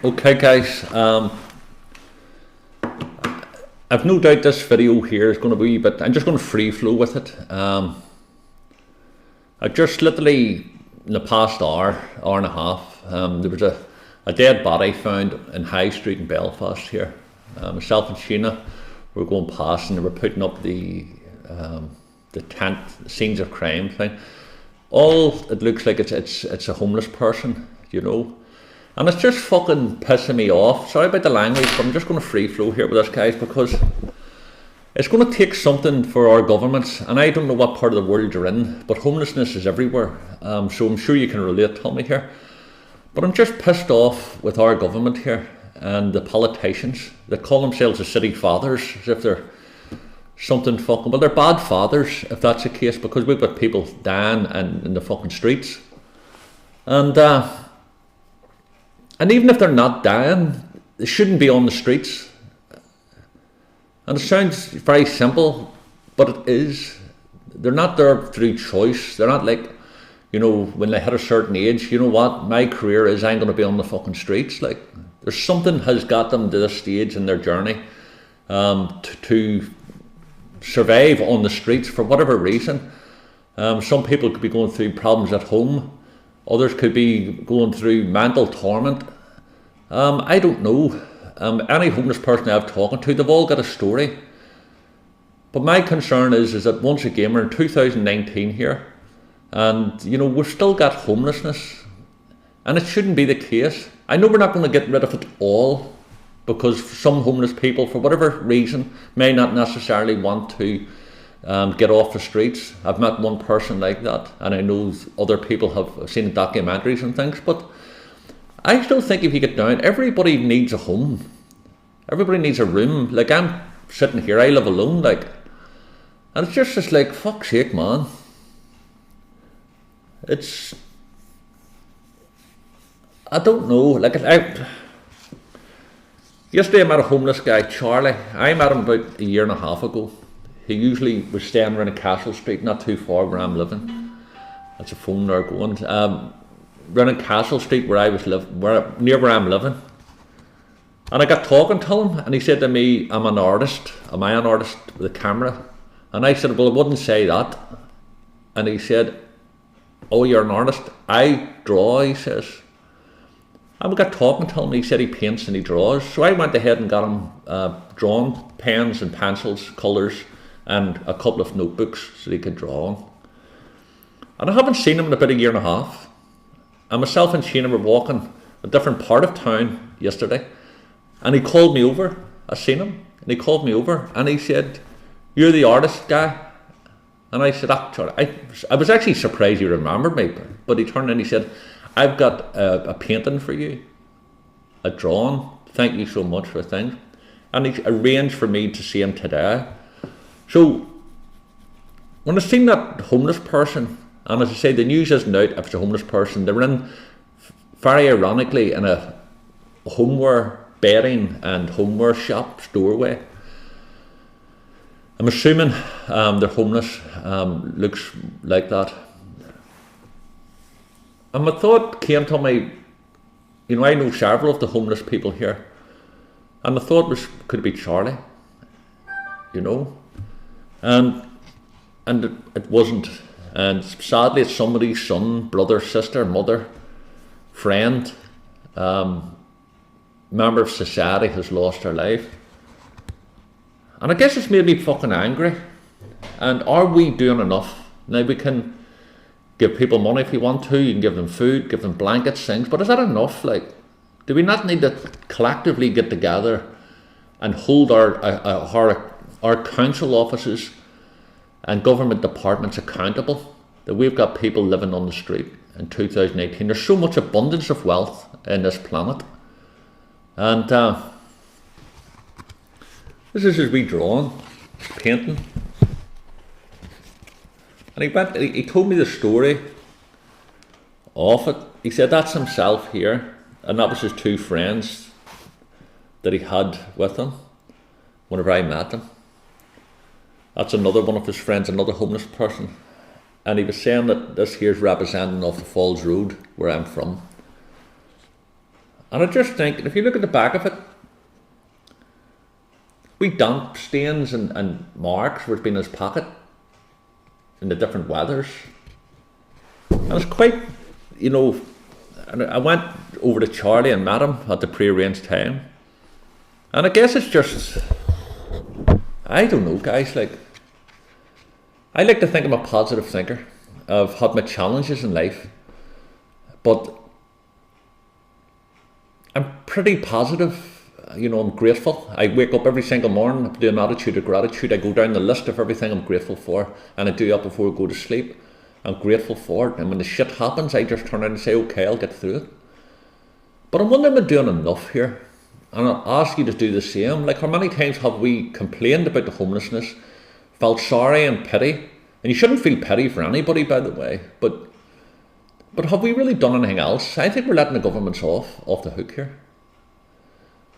Okay guys, I've no doubt this video here is going to be, but I'm just going to free flow with it. I just literally, in the past hour and a half, there was a dead body found in High Street in Belfast here. Myself and Sheena were going past and they were putting up the tent, scenes of crime thing. All it looks like it's a homeless person, you know. And it's just fucking pissing me off. Sorry about the language, but I'm just going to free flow here with this, guys, because it's going to take something for our governments. And I don't know what part of the world you're in, but homelessness is everywhere. So I'm sure you can relate to me here. But I'm just pissed off with our government here and the politicians that call themselves the city fathers, as if they're something fucking... Well, they're bad fathers, if that's the case, because we've got people dying in the fucking streets. And even if they're not dying, they shouldn't be on the streets. And it sounds very simple, but it is. They're not there through choice. They're not like, you know, when they hit a certain age, you know what, my career is I'm going to be on the fucking streets. Like, there's something has got them to this stage in their journey to survive on the streets for whatever reason. Some people could be going through problems at home. Others could be going through mental torment. I don't know. Any homeless person I've talked to, they've all got a story. But my concern is that once again, we're in 2019 here, and you know, we've still got homelessness, and it shouldn't be the case. I know we're not going to get rid of it all, because some homeless people, for whatever reason, may not necessarily want to get off the streets. I've met one person like that, and I know other people have seen documentaries and things, but I still think if you get down, everybody needs a home. Everybody needs a room. Like, I'm sitting here, I live alone, like, and it's just like, fuck's sake, man. It's, I don't know, like, yesterday I met a homeless guy, Charlie. I met him about a year and a half ago. He usually was staying around Castle Street, not too far where I'm living. That's a phone there going. Around Castle Street where I was near where I'm living. And I got talking to him, and he said to me, I'm an artist. Am I an artist with a camera? And I said, well, I wouldn't say that. And he said, oh, you're an artist? I draw, he says. And we got talking to him, he said he paints and he draws. So I went ahead and got him drawn pens and pencils, colours, and a couple of notebooks so he could draw on. And I haven't seen him in about a year and a half. And myself and Sheena were walking a different part of town yesterday, and he called me over. I seen him, and he called me over, and he said, you're the artist guy? And I said, Charlie, I was actually surprised he remembered me, but he turned in and he said, I've got a painting for you, a drawing, thank you so much for things. And he arranged for me to see him today. So, when I seen that homeless person, and as I say, the news isn't out if it's a homeless person, they're in, very ironically, in a homeware bedding and homeware shop, storeway. I'm assuming they're homeless, looks like that. And my thought came to me, you know, I know several of the homeless people here, and the thought was, could it be Charlie? You know? And it wasn't. And sadly, it's somebody's son, brother, sister, mother, friend, member of society has lost their life. And I guess it's made me fucking angry. And are we doing enough? Now, we can give people money if you want to, you can give them food, give them blankets, things, but is that enough? Like, do we not need to collectively get together and hold our council offices and government departments accountable that we've got people living on the street in 2018? There's so much abundance of wealth in this planet. And this is his wee drawing, painting. And he told me the story of it. He said that's himself here, and that was his two friends that he had with him whenever I met him. That's another one of his friends, another homeless person. And he was saying that this here's representative of the Falls Road, where I'm from. And I just think, if you look at the back of it, we damp stains and marks where it's been in his pocket in the different weathers. And it's quite, you know, and I went over to Charlie and met him at the pre-arranged time. And I guess it's just, I don't know, guys, like, I like to think I'm a positive thinker. I've had my challenges in life, but I'm pretty positive. You know, I'm grateful. I wake up every single morning, I do an attitude of gratitude. I go down the list of everything I'm grateful for, and I do that before I go to sleep. I'm grateful for it, and when the shit happens, I just turn around and say, okay, I'll get through it. But I'm wondering, am I doing enough here? And I'll ask you to do the same. Like, how many times have we complained about the homelessness, felt sorry and pity? And you shouldn't feel pity for anybody, by the way, but have we really done anything else? I think we're letting the governments off the hook here.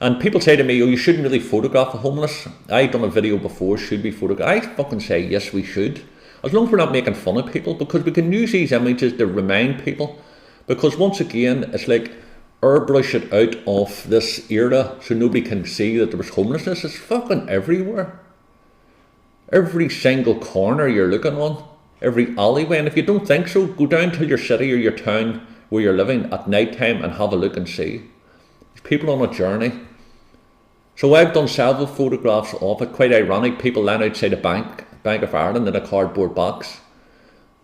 And people say to me, oh, you shouldn't really photograph the homeless. I've done a video before, should we photograph? I fucking say, yes, we should. As long as we're not making fun of people, because we can use these images to remind people. Because once again, it's like airbrush it out of this era so nobody can see that there was homelessness. It's fucking everywhere. Every single corner you're looking on, every alleyway. And if you don't think so, go down to your city or your town where you're living at night time and have a look and see. There's people on a journey. So I've done several photographs of it. Quite ironic, people lying outside a Bank of Ireland in a cardboard box.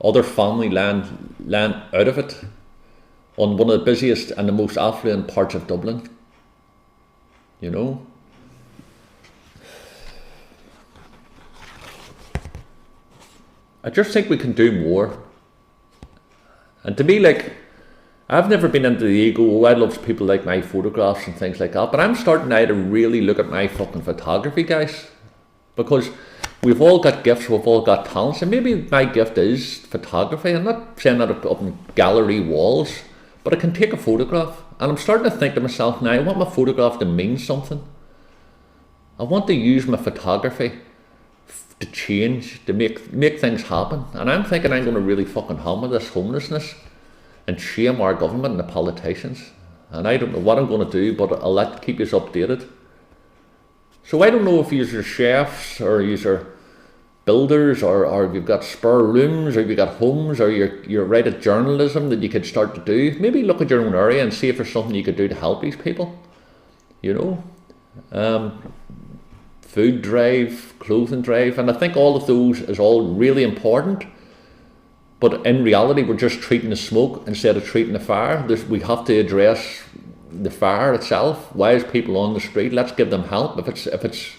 Other family lying out of it on one of the busiest and the most affluent parts of Dublin. You know? I just think we can do more. And to me, like, I've never been into the ego, oh, I love people like my photographs and things like that, but I'm starting now to really look at my fucking photography, guys. Because we've all got gifts, we've all got talents, and maybe my gift is photography. I'm not saying that up on gallery walls, but I can take a photograph. And I'm starting to think to myself now, I want my photograph to mean something. I want to use my photography to change, to make things happen. And I'm thinking I'm going to really fucking hammer this homelessness and shame our government and the politicians. And I don't know what I'm going to do, but I'll keep you updated. So I don't know if you're chefs or you're builders or you've got spare rooms or you've got homes or you're right at journalism that you could start to do. Maybe look at your own area and see if there's something you could do to help these people. You know? Food drive, clothing drive, and I think all of those is all really important. But in reality, we're just treating the smoke instead of treating the fire. We have to address the fire itself. Why is people on the street? Let's give them help. If it's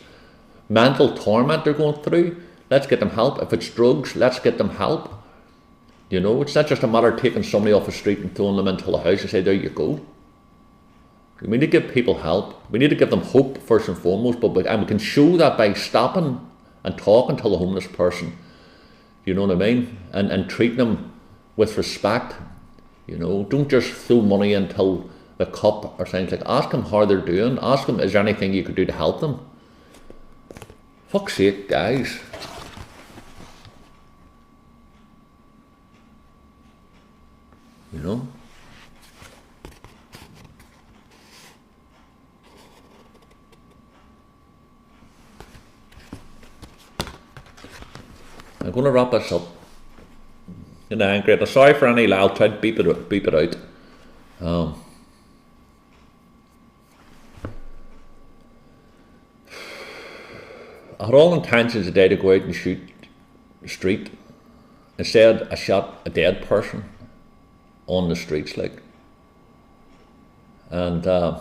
mental torment they're going through, let's get them help. If it's drugs, let's get them help. You know, it's not just a matter of taking somebody off the street and throwing them into a house and say, there you go. We need to give people help. We need to give them hope first and foremost, but we can show that by stopping and talking to the homeless person. You know what I mean? And treat them with respect. You know, don't just throw money into the cup or things like that. Ask them how they're doing. Ask them, is there anything you could do to help them? Fuck's sake, guys. You know? I'm going to wrap this up. You know, great. I'm sorry for any. I'll try to beep it out. I had all intentions today to go out and shoot the street. Instead, I shot a dead person on the streets, like. And I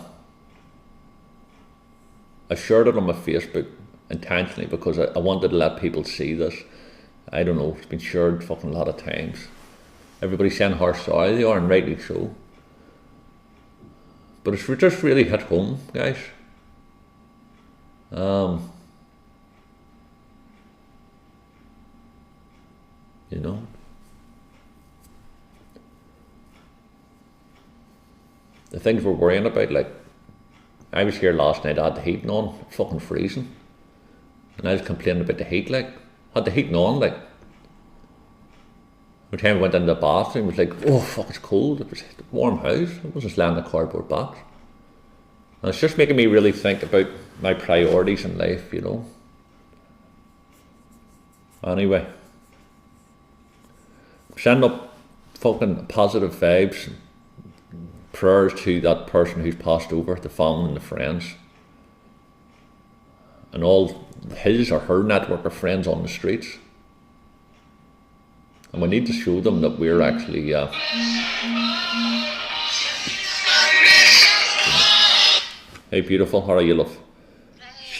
shared it on my Facebook intentionally because I wanted to let people see this. I don't know, it's been shared fucking a lot of times. Everybody's saying how sorry they are, and rightly so. But it's just really hit home, guys. You know. The things we're worrying about, like, I was here last night, I had the heating on, fucking freezing. And I was complaining about the heat, like. Had the heating on, like. Every time I went into the bathroom, it was like, oh fuck, it's cold. It was a warm house. I was just laying in a cardboard box. And it's just making me really think about my priorities in life, you know. Anyway, send up fucking positive vibes, prayers to that person who's passed over, the family and the friends, and all his or her network of friends on the streets. And we need to show them that we're actually hey beautiful, how are you, love?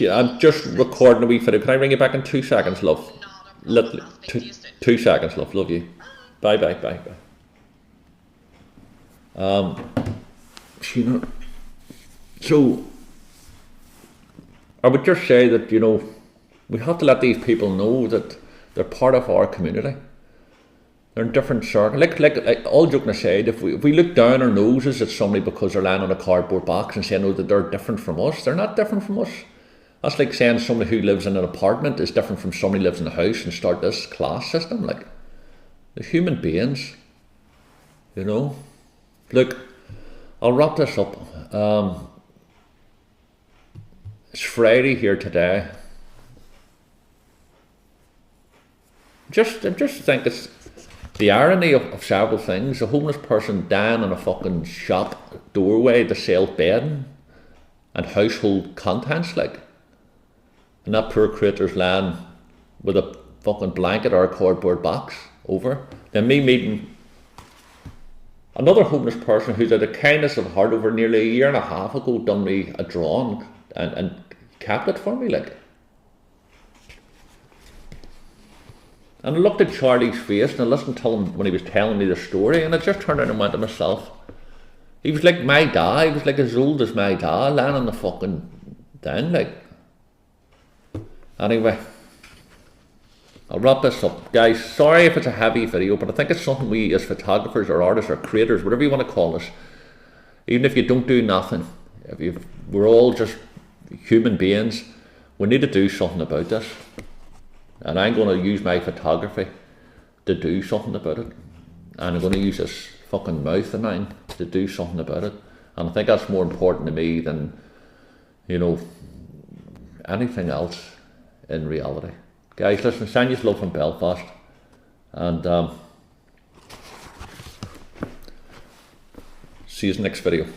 I'm just recording a wee video. Can I ring you back in 2 seconds, love? Literally, 2 seconds, love. Love you. Bye. So I would just say that, you know, we have to let these people know that they're part of our community. They're in different circles. Like all joking aside, if we look down our noses at somebody because they're lying on a cardboard box and saying, oh, that they're different from us, they're not different from us. That's like saying somebody who lives in an apartment is different from somebody who lives in a house and start this class system. Like, they're human beings, you know. Look, I'll wrap this up. It's Friday here today. I just think it's the irony of several things. A homeless person dying in a fucking shop doorway to sell bedding and household contents, like. And that poor creature's lying with a fucking blanket or a cardboard box over. Then me meeting another homeless person who's out of kindness of heart over nearly a year and a half ago done me a drawing and kept it for me, like. And I looked at Charlie's face and I listened to him when he was telling me the story, and I just turned around and went to myself, he was like my dad, he was like as old as my dad, lying on the fucking thing, like. Anyway, I'll wrap this up. Guys, sorry if it's a heavy video, but I think it's something we as photographers or artists or creators, whatever you want to call us, even if you don't do nothing, we're all just human beings, we need to do something about this. And I'm going to use my photography to do something about it. And I'm going to use this fucking mouth of mine to do something about it. And I think that's more important to me than, you know, anything else in reality. Guys, listen, send you love from Belfast. And see you in the next video.